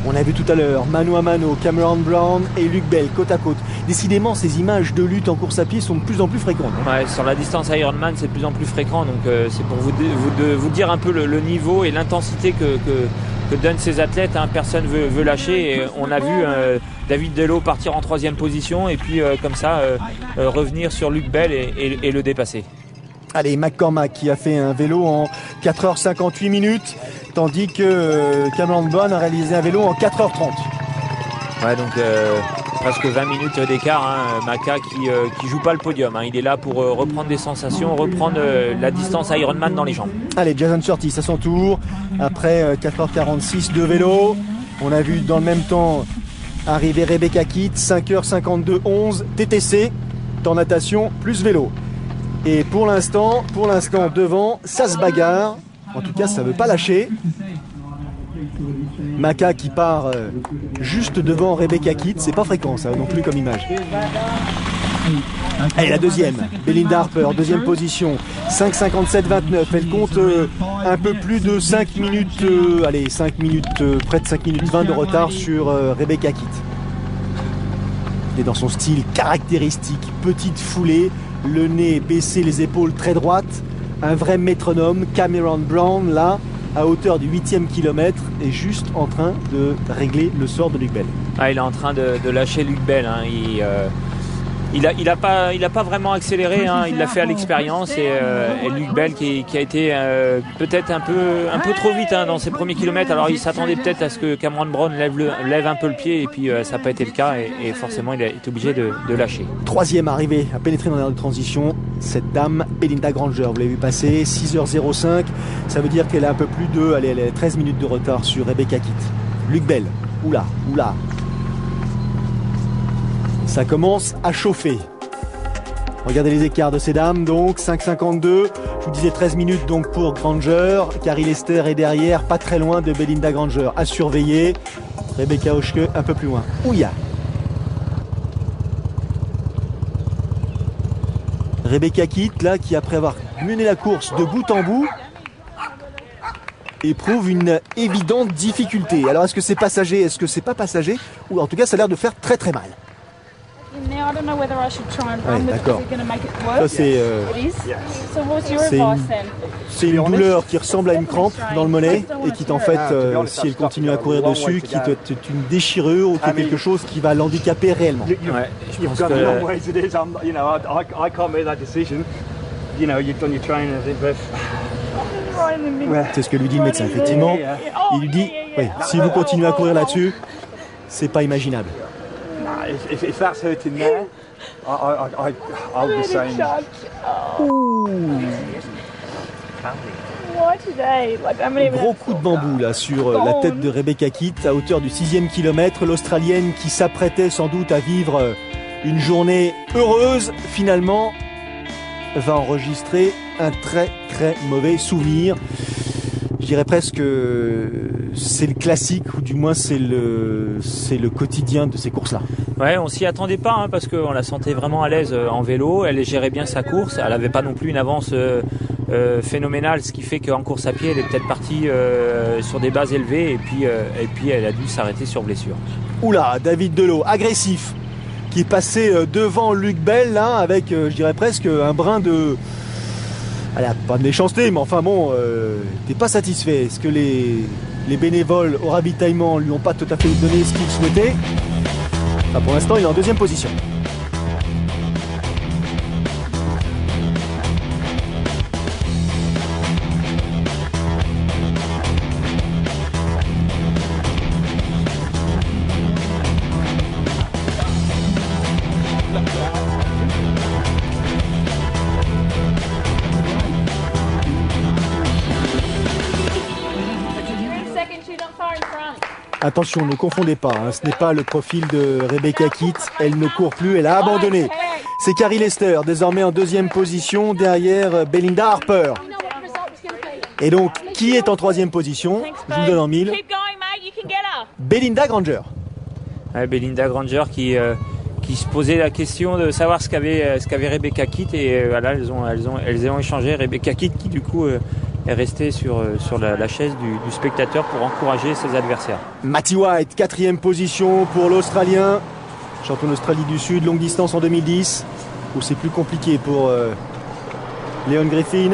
Speaker 1: On a vu tout à l'heure mano à mano Cameron Brown et Luke Bell côte à côte. Décidément ces images de lutte en course à pied sont de plus en plus fréquentes.
Speaker 2: Ouais, sur la distance Ironman c'est de plus en plus fréquent, donc c'est pour vous dire un peu le niveau et l'intensité que donnent ces athlètes, hein. Personne veut lâcher et on a vu David Delot partir en 3e position et puis comme ça revenir sur Luke Bell et le dépasser.
Speaker 1: Allez, McCormack qui a fait un vélo en 4h58 minutes, tandis que Cameron Brown a réalisé un vélo en 4h30.
Speaker 2: Ouais, donc presque 20 minutes d'écart, hein. Maca qui joue pas le podium, hein. Il est là pour reprendre des sensations, reprendre la distance Ironman dans les jambes.
Speaker 1: Allez, Jason Shortis à son tour, après 4h46 de vélo. On a vu dans le même temps arriver Rebecca Kitt, 5h52-11 TTC, temps natation plus vélo. Et pour l'instant devant, ça se bagarre. En tout cas, ça ne veut pas lâcher. Maca qui part juste devant Rebecca Kitt, c'est pas fréquent ça non plus comme image. Allez, la deuxième, Belinda Harper, 2e position, 5,57,29. Elle compte un peu plus de 5 minutes, près de 5 minutes 20 de retard sur Rebecca Kitt. Elle est dans son style caractéristique, petite foulée, le nez baissé, les épaules très droites, un vrai métronome. Cameron Brown là, à hauteur du 8e kilomètre, est juste en train de régler le sort de Luke Bell.
Speaker 2: Il est en train de lâcher Luke Bell, hein. Il a pas vraiment accéléré, hein. Il l'a fait à l'expérience et Luc Bell qui a été peut-être un peu trop vite, hein, dans ses premiers kilomètres. Alors il s'attendait peut-être à ce que Cameron Brown lève un peu le pied et puis ça n'a pas été le cas et forcément il a été obligé de lâcher.
Speaker 1: Troisième arrivée à pénétrer dans l'aire de transition, cette dame Belinda Granger, vous l'avez vu passer, 6h05, ça veut dire qu'elle a un peu plus de, elle a 13 minutes de retard sur Rebecca Kitt. Luc Bell, oula. Ça commence à chauffer. Regardez les écarts de ces dames, donc 5,52. Je vous disais 13 minutes donc pour Granger. Carrie Lester est derrière, pas très loin de Belinda Granger. À surveiller. Rebecca Hoschke un peu plus loin. Ouya. Rebecca Kitt, là, qui après avoir mené la course de bout en bout, éprouve une évidente difficulté. Alors est-ce que c'est passager, est-ce que c'est pas passager? Ou en tout cas ça a l'air de faire très très mal. Ouais, d'accord. Ça c'est une douleur qui ressemble à une crampe dans le mollet et qui en fait, si elle continue à courir dessus, qui est une déchirure ou qui est quelque chose qui va l'handicaper réellement.
Speaker 2: Ouais, je pense que...
Speaker 1: C'est ce que lui dit le médecin, effectivement. Il lui dit, oui, si vous continuez à courir là-dessus, c'est pas imaginable.
Speaker 3: If that's hurting there, I'll be saying.
Speaker 1: Gros coup de bambou là sur la tête de Rebecca Kitt à hauteur du 6e kilomètre. L'Australienne qui s'apprêtait sans doute à vivre une journée heureuse, finalement, va enregistrer un très très mauvais souvenir. Je dirais presque que c'est le classique, ou du moins c'est le quotidien de ces courses-là.
Speaker 2: Ouais, on s'y attendait pas, hein, parce qu'on la sentait vraiment à l'aise en vélo. Elle gérait bien sa course. Elle n'avait pas non plus une avance phénoménale, ce qui fait qu'en course à pied, elle est peut-être partie sur des bases élevées et puis elle a dû s'arrêter sur blessure.
Speaker 1: Oula, David Delot, agressif, qui est passé devant Luc Bell, là, avec, je dirais presque un brin de... Elle n'a pas de méchanceté, mais enfin bon, t'es pas satisfait. Est-ce que les bénévoles au ravitaillement lui ont pas tout à fait donné ce qu'il souhaitait? Enfin, pour l'instant, il est en 2e position. Attention, ne confondez pas, hein, ce n'est pas le profil de Rebecca Kitt, elle ne court plus, elle a abandonné. C'est Carrie Lester, désormais en 2e position, derrière Belinda Harper. Et donc, qui est en 3e position? Je vous le donne en 1000. Belinda Granger.
Speaker 2: Ouais, Belinda Granger qui se posait la question de savoir ce qu'avait Rebecca Kitt et voilà, elles ont échangé. Rebecca Kitt qui du coup est resté sur la chaise du spectateur pour encourager ses adversaires.
Speaker 1: Matty White, 4e position pour l'Australien, champion d'Australie du Sud, longue distance en 2010, où c'est plus compliqué pour Leon Griffin.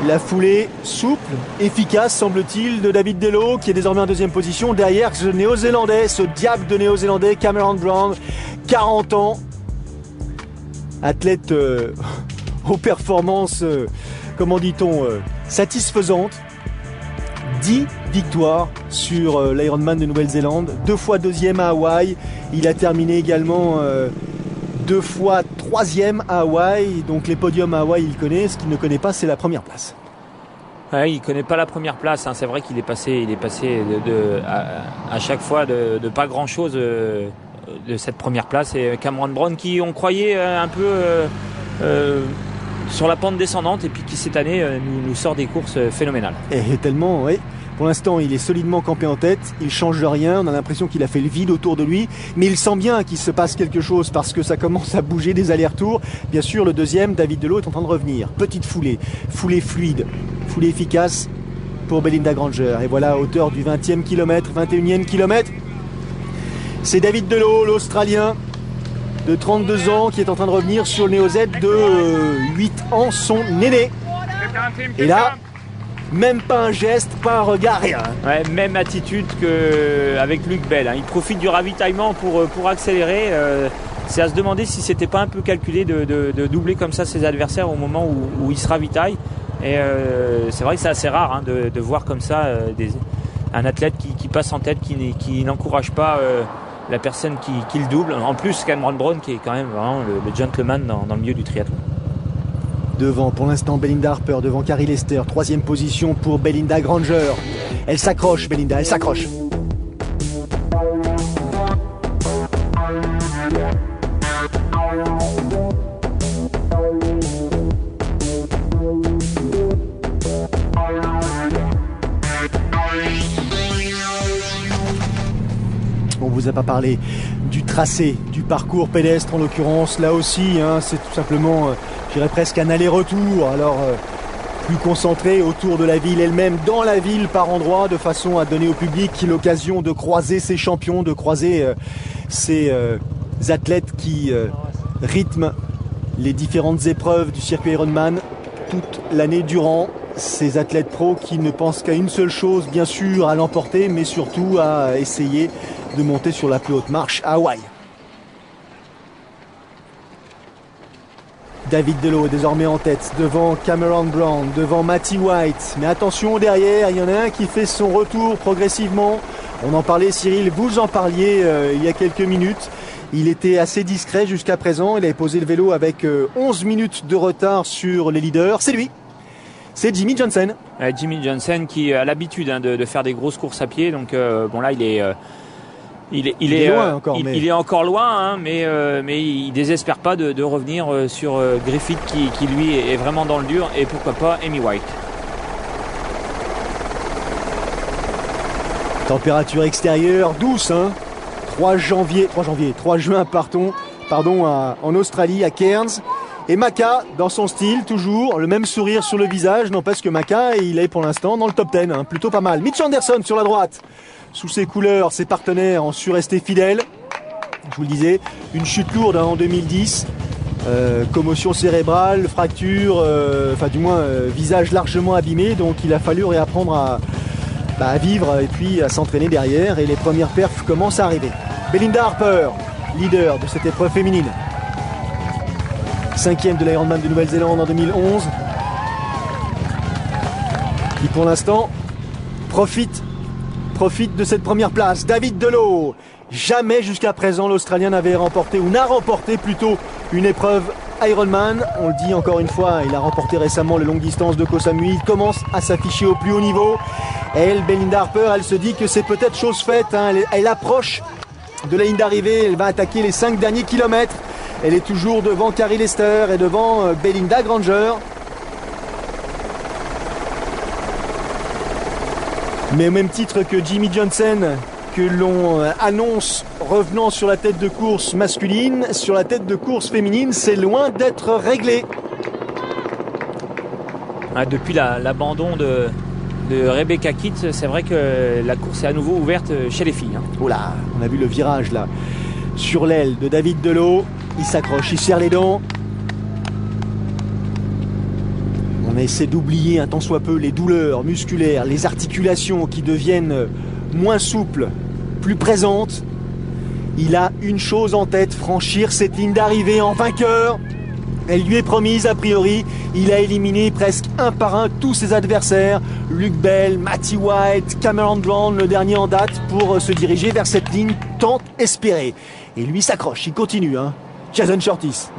Speaker 1: La foulée souple, efficace semble-t-il de David Delot qui est désormais en 2e position derrière ce néo-zélandais, ce diable de néo-zélandais Cameron Brown, 40 ans, athlète aux performances, comment dit-on, satisfaisantes. 10 victoires sur l'Ironman de Nouvelle-Zélande, 2 fois 2e à Hawaï. Il a terminé également 2 fois 3e à Hawaï. Donc les podiums à Hawaï, il connaît. Ce qu'il ne connaît pas, c'est la première place.
Speaker 2: Ouais, il connaît pas la première place, hein. C'est vrai qu'il est passé à chaque fois de pas grand-chose de cette première place. Et Cameron Brown qui, on croyait un peu sur la pente descendante et puis qui cette année nous sort des courses phénoménales.
Speaker 1: Et tellement, oui. Pour l'instant, il est solidement campé en tête, il change rien, on a l'impression qu'il a fait le vide autour de lui, mais il sent bien qu'il se passe quelque chose parce que ça commence à bouger des allers-retours. Bien sûr, le 2e, David Delot, est en train de revenir. Petite foulée fluide, foulée efficace pour Belinda Granger. Et voilà, à hauteur du 20e kilomètre, 21e kilomètre, c'est David Delot, l'Australien de 32 ans, qui est en train de revenir sur le Néo-Z de 8 ans, son aîné. Et là, même pas un geste, pas un regard, rien.
Speaker 2: Ouais, même attitude qu'avec Luc Bell, hein. Il profite du ravitaillement pour accélérer. c'est à se demander si c'était pas un peu calculé de doubler comme ça ses adversaires au moment où il se ravitaille. Et c'est vrai que c'est assez rare de voir comme ça un athlète qui passe en tête, qui n'encourage pas la personne qui le double. En plus, Cameron Brown qui est quand même vraiment le gentleman dans le milieu du triathlon.
Speaker 1: Devant, pour l'instant, Belinda Harper, devant Carrie Lester. 3e position pour Belinda Granger. Elle s'accroche, Belinda, elle s'accroche. On vous a pas parlé du tracé, du parcours pédestre en l'occurrence. Là aussi, c'est tout simplement, je dirais presque un aller-retour. Alors, plus concentré autour de la ville elle-même, dans la ville par endroits, de façon à donner au public l'occasion de croiser ces champions, de croiser ces athlètes qui rythment les différentes épreuves du circuit Ironman toute l'année durant. Ces athlètes pros qui ne pensent qu'à une seule chose, bien sûr, à l'emporter, mais surtout à essayer de monter sur la plus haute marche à Hawaï. David Delot est désormais en tête, devant Cameron Brown, devant Matty White. Mais attention derrière, il y en a un qui fait son retour progressivement. On en parlait, Cyril, vous en parliez il y a quelques minutes. Il était assez discret jusqu'à présent. Il avait posé le vélo avec 11 minutes de retard sur les leaders. C'est lui. C'est Jimmy Johnson.
Speaker 2: Jimmy Johnson qui a l'habitude de faire des grosses courses à pied. Donc bon là il est loin encore. Il est encore loin, mais il désespère pas de revenir sur Griffith qui lui est vraiment dans le dur, et pourquoi pas Amy White.
Speaker 1: Température extérieure douce, 3 juin, en Australie, à Cairns. Et Macca, dans son style, toujours le même sourire sur le visage. N'empêche que Macca, il est pour l'instant dans le top 10, plutôt pas mal. Mitch Anderson sur la droite, sous ses couleurs, ses partenaires ont su rester fidèles. Je vous le disais, une chute lourde en 2010, commotion cérébrale, fracture, visage largement abîmé. Donc il a fallu réapprendre à vivre et puis à s'entraîner derrière. Et les premières perfs commencent à arriver. Belinda Harper, leader de cette épreuve féminine. 5e de l'Ironman de Nouvelle-Zélande en 2011. Qui pour l'instant profite de cette première place. David Delot. Jamais jusqu'à présent l'Australien n'a remporté plutôt une épreuve Ironman. On le dit encore une fois, il a remporté récemment le longue distance de Koh Samui. Il commence à s'afficher au plus haut niveau. Elle, Belinda Harper, elle se dit que c'est peut-être chose faite. Elle approche de la ligne d'arrivée. Elle va attaquer les 5 derniers kilomètres. Elle est toujours devant Carrie Lester et devant Belinda Granger. Mais au même titre que Jimmy Johnson, que l'on annonce revenant sur la tête de course masculine, sur la tête de course féminine, c'est loin d'être réglé.
Speaker 2: Depuis l'abandon de Rebecca Kitt, c'est vrai que la course est à nouveau ouverte chez les filles.
Speaker 1: Oh là, on a vu le virage là, sur l'aile de David Delot. Il s'accroche, il serre les dents. On essaie d'oublier un tant soit peu les douleurs musculaires, les articulations qui deviennent moins souples, plus présentes. Il a une chose en tête, franchir cette ligne d'arrivée en vainqueur. Elle lui est promise a priori. Il a éliminé presque un par un tous ses adversaires. Luke Bell, Matty White, Cameron Brown, le dernier en date, pour se diriger vers cette ligne tant espérée. Et lui s'accroche, il continue. Jason Surtees,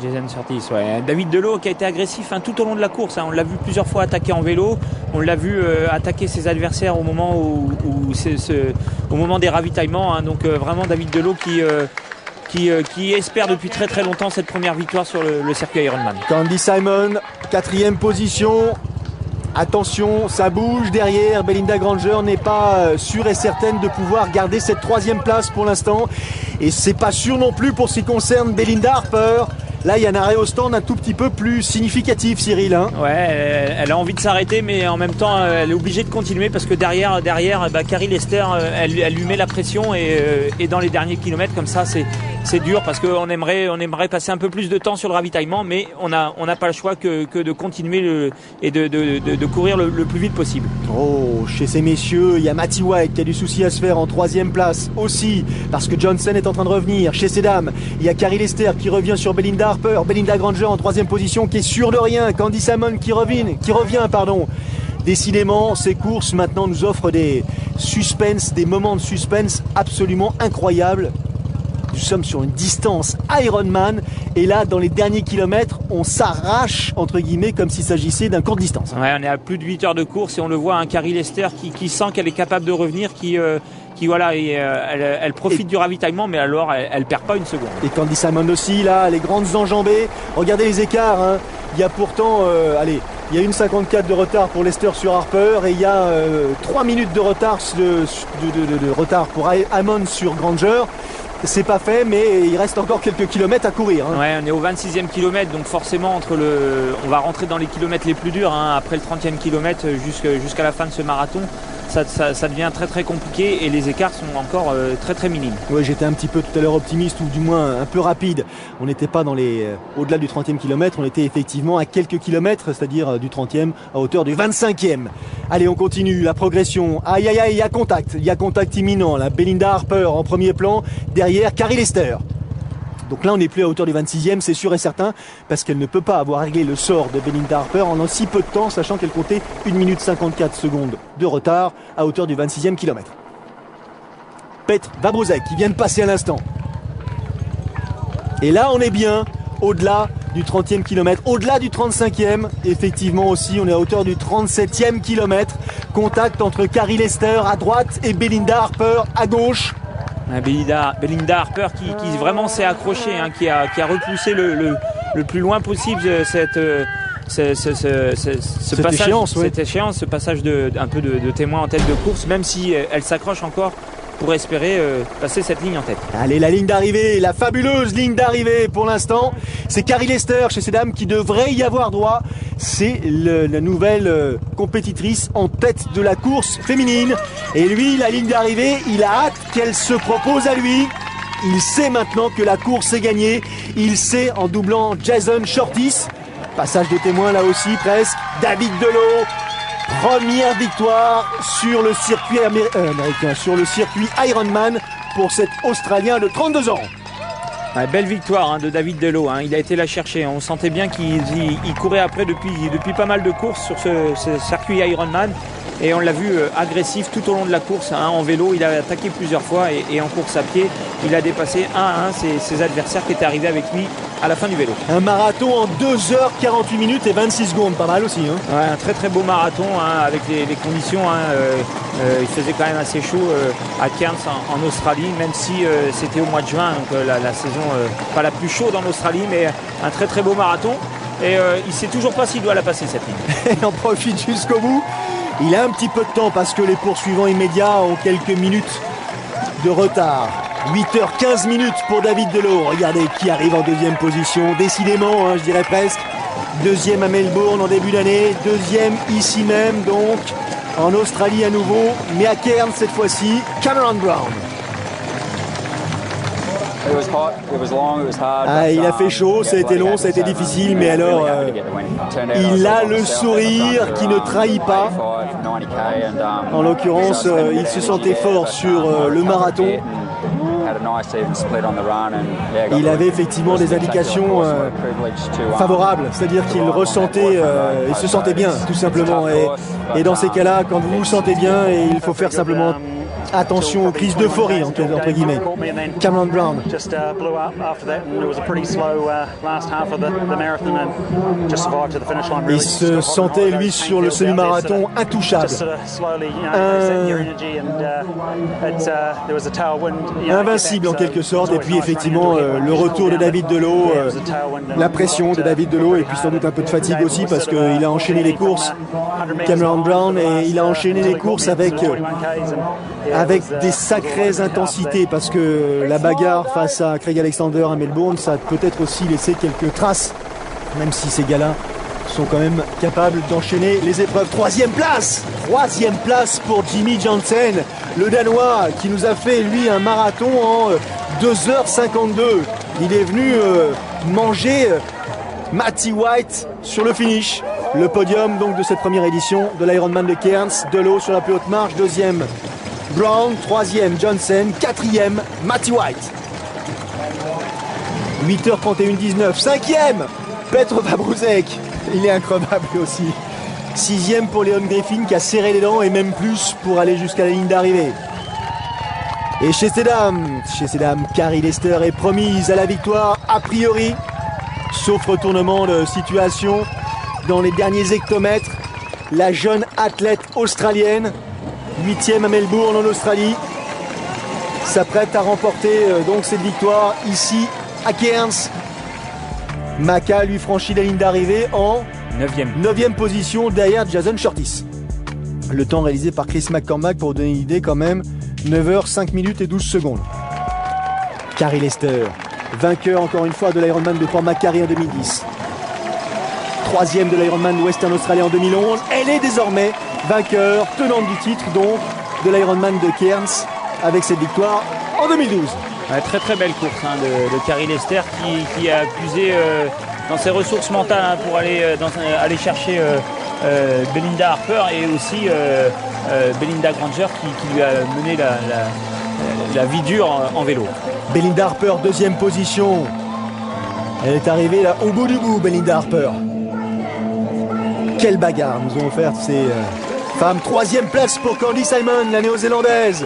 Speaker 2: ouais. David Delot qui a été agressif tout au long de la course. On l'a vu plusieurs fois attaquer en vélo. On l'a vu attaquer ses adversaires au moment au moment des ravitaillements. Donc vraiment David Delot qui espère depuis très très longtemps cette première victoire sur le circuit Ironman.
Speaker 1: Candy Simon, 4e position. Attention, ça bouge derrière. Belinda Granger n'est pas sûre et certaine de pouvoir garder cette 3e place pour l'instant. Et c'est pas sûr non plus pour ce qui concerne Belinda Harper. Là, il y a un arrêt au stand un tout petit peu plus significatif, Cyril.
Speaker 2: Ouais, elle a envie de s'arrêter, mais en même temps, elle est obligée de continuer parce que derrière Carrie Lester, elle lui met la pression et dans les derniers kilomètres, comme ça, c'est dur parce qu'on aimerait passer un peu plus de temps sur le ravitaillement, mais on n'a pas le choix que de continuer et de courir le plus vite possible.
Speaker 1: Oh, chez ces messieurs, il y a Matty White qui a du souci à se faire en 3e place aussi, parce que Johnson est en train de revenir. Chez ces dames, il y a Carrie Lester qui revient sur Belinda Harper, Belinda Granger en 3e position qui est sûre de rien, Candy Salmon qui revient. Décidément, ces courses maintenant nous offrent des moments de suspense absolument incroyables. Nous sommes sur une distance Ironman et là, dans les derniers kilomètres, on s'arrache, entre guillemets, comme s'il s'agissait d'un court distance.
Speaker 2: Ouais, on est à plus de 8 heures de course et on le voit, un Carrie Lester qui sent qu'elle est capable de revenir, elle profite du ravitaillement, mais alors elle perd pas une seconde.
Speaker 1: Et Candy Salmon aussi, là, les grandes enjambées. Regardez les écarts, hein. Il y a pourtant, il y a une 54 de retard pour Lester sur Harper et il y a 3 minutes de retard de retard pour Hammond sur Granger. C'est pas fait, mais il reste encore quelques kilomètres à courir. Hein.
Speaker 2: Ouais, on est au 26e kilomètre, donc forcément on va rentrer dans les kilomètres les plus durs, hein, après le 30e kilomètre jusqu'à la fin de ce marathon. Ça devient très très compliqué et les écarts sont encore très très minimes.
Speaker 1: Oui, j'étais un petit peu tout à l'heure optimiste ou du moins un peu rapide. On n'était pas au-delà du 30e kilomètre, on était effectivement à quelques kilomètres, c'est-à-dire du 30e à hauteur du 25e. Allez, on continue, la progression. Aïe aïe aïe, il y a contact imminent. Là. Belinda Harper en premier plan, derrière Carrie Lester. Donc là, on n'est plus à hauteur du 26e, c'est sûr et certain, parce qu'elle ne peut pas avoir réglé le sort de Belinda Harper en si peu de temps, sachant qu'elle comptait 1 minute 54 secondes de retard à hauteur du 26e kilomètre. Petr Vabruzek qui vient de passer à l'instant. Et là, on est bien au-delà du 30e kilomètre, au-delà du 35e. Effectivement aussi, on est à hauteur du 37e kilomètre. Contact entre Carrie Lester à droite et Belinda Harper à gauche.
Speaker 2: Belinda Harper qui vraiment s'est accrochée, hein, qui a repoussé le plus loin possible cette échéance, ce passage un peu de témoin en tête de course, même si elle s'accroche encore pour espérer passer cette ligne en tête.
Speaker 1: Allez, la ligne d'arrivée, la fabuleuse ligne d'arrivée pour l'instant. C'est Carrie Lester chez ces dames qui devrait y avoir droit. C'est la nouvelle compétitrice en tête de la course féminine. Et lui, la ligne d'arrivée, il a hâte qu'elle se propose à lui. Il sait maintenant que la course est gagnée. Il sait en doublant Jason Shortis. Passage de témoin là aussi presque. David Delot. Première victoire sur le circuit américain, sur le circuit Ironman pour cet Australien de 32 ans.
Speaker 2: Ouais, belle victoire de David Delot, hein. Il a été la chercher. On sentait bien qu'il courait après depuis pas mal de courses sur ce circuit Ironman. Et on l'a vu agressif tout au long de la course, hein. En vélo, il a attaqué plusieurs fois et en course à pied, il a dépassé 1 à 1 ses adversaires qui étaient arrivés avec lui à la fin du vélo.
Speaker 1: Un marathon en 2h48 minutes et 26 secondes, pas mal aussi. Hein.
Speaker 2: Ouais, un très très beau marathon, hein, avec les conditions. Il faisait quand même assez chaud à Cairns en Australie, même si c'était au mois de juin, donc la saison pas la plus chaude en Australie, mais un très très beau marathon. Et il ne sait toujours pas s'il doit la passer cette ligne.
Speaker 1: Il en profite jusqu'au bout. Il a un petit peu de temps parce que les poursuivants immédiats ont quelques minutes de retard. 8h15 minutes pour David Delot. Regardez qui arrive en 2e position. Décidément, hein, je dirais presque. 2e à Melbourne en début d'année. 2e ici même, donc en Australie à nouveau. Mais à Cairns cette fois-ci, Cameron Brown. Il a fait chaud, ça a été long, ça a été difficile, mais alors il a le sourire qui ne trahit pas. En l'occurrence, il se sentait fort sur le marathon. Il avait effectivement des indications favorables, c'est-à-dire qu'il ressentait, il se sentait bien tout simplement. Et dans ces cas-là, quand vous vous sentez bien, il faut faire simplement attention aux crises d'euphorie entre guillemets. Cameron Brown. Il se sentait lui sur le semi-marathon intouchable. Invincible en quelque sorte. Et puis effectivement le retour de David Delot, la pression de David Delot et puis sans doute un peu de fatigue aussi parce qu'il a enchaîné les courses, Cameron Brown, et il a enchaîné les courses avec des sacrées intensités parce que la bagarre face à Craig Alexander à Melbourne, ça a peut-être aussi laissé quelques traces, même si ces gars-là sont quand même capables d'enchaîner les épreuves. 3e place pour Jimmy Johnson, le Danois qui nous a fait lui un marathon en 2h52. Il est venu manger Matty White sur le finish. Le podium donc de cette première édition de l'Ironman de Cairns. Delot sur la plus haute marche, deuxième Brown, troisième Johnson, quatrième Matty White. 8h31-19, cinquième Petr Vabruzek, il est incroyable aussi. Sixième pour Leon Griffin qui a serré les dents et même plus pour aller jusqu'à la ligne d'arrivée. Et chez ces dames, Carrie Lester est promise à la victoire a priori, sauf retournement de situation dans les derniers hectomètres. La jeune athlète australienne, 8e à Melbourne en Australie, s'apprête à remporter donc cette victoire ici à Cairns. Macca lui franchit la ligne d'arrivée en 9e position derrière Jason Shortis. Le temps réalisé par Chris McCormack, pour vous donner une idée quand même, 9h 5 minutes et 12 secondes. Carrie Lester, vainqueur encore une fois de l'Ironman de Port Macquarie en 2010. Troisième de l'Ironman de Western Australia en 2011. Elle est désormais vainqueur, tenante du titre donc de l'Ironman de Cairns avec cette victoire en 2012.
Speaker 2: Ouais, très très belle course de Carrie Lester qui a puisé dans ses ressources mentales pour aller chercher Belinda Harper et aussi Belinda Granger qui lui a mené la vie dure en vélo.
Speaker 1: Belinda Harper, deuxième position. Elle est arrivée là au bout du bout, Belinda Harper. Quelle bagarre nous ont offert ces femmes. Troisième place pour Candy Simon, la néo-zélandaise.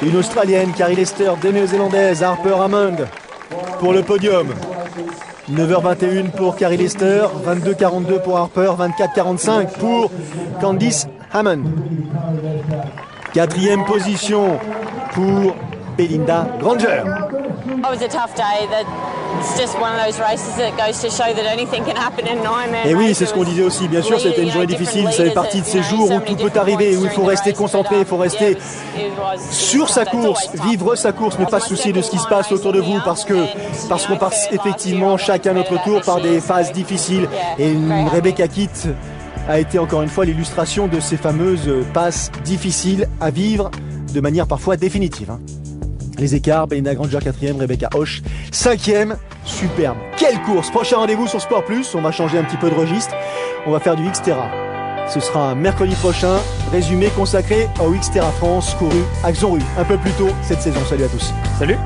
Speaker 1: Une Australienne, Carrie Lester, deux Néo-zélandaises, Harper Hammond pour le podium. 9h21 pour Carrie Lester, 22h42 pour Harper, 24h45 pour Candice Hammond. Quatrième position pour Belinda Granger.
Speaker 4: It was a tough day. It's just one of those races that goes to show that anything can happen in an Ironman.
Speaker 1: Et oui, c'est ce qu'on disait aussi. Bien sûr, c'était une journée difficile. Ça fait partie de ces jours où tout peut arriver, où il faut rester concentré, il faut rester sur sa course, vivre sa course, ne pas se soucier de ce qui se passe autour de vous, parce qu'on passe effectivement chacun notre tour par des phases difficiles. Et Rebecca Kitt a été encore une fois l'illustration de ces fameuses passes difficiles à vivre de manière parfois définitive. Les écarts, Belinda Granger 4e, Rebecca Hoche 5e, superbe. Quelle course! Prochain rendez-vous sur Sport Plus, on va changer un petit peu de registre, on va faire du Xterra. Ce sera mercredi prochain, résumé consacré au Xterra France, couru à Xonru, un peu plus tôt cette saison. Salut à tous.
Speaker 2: Salut.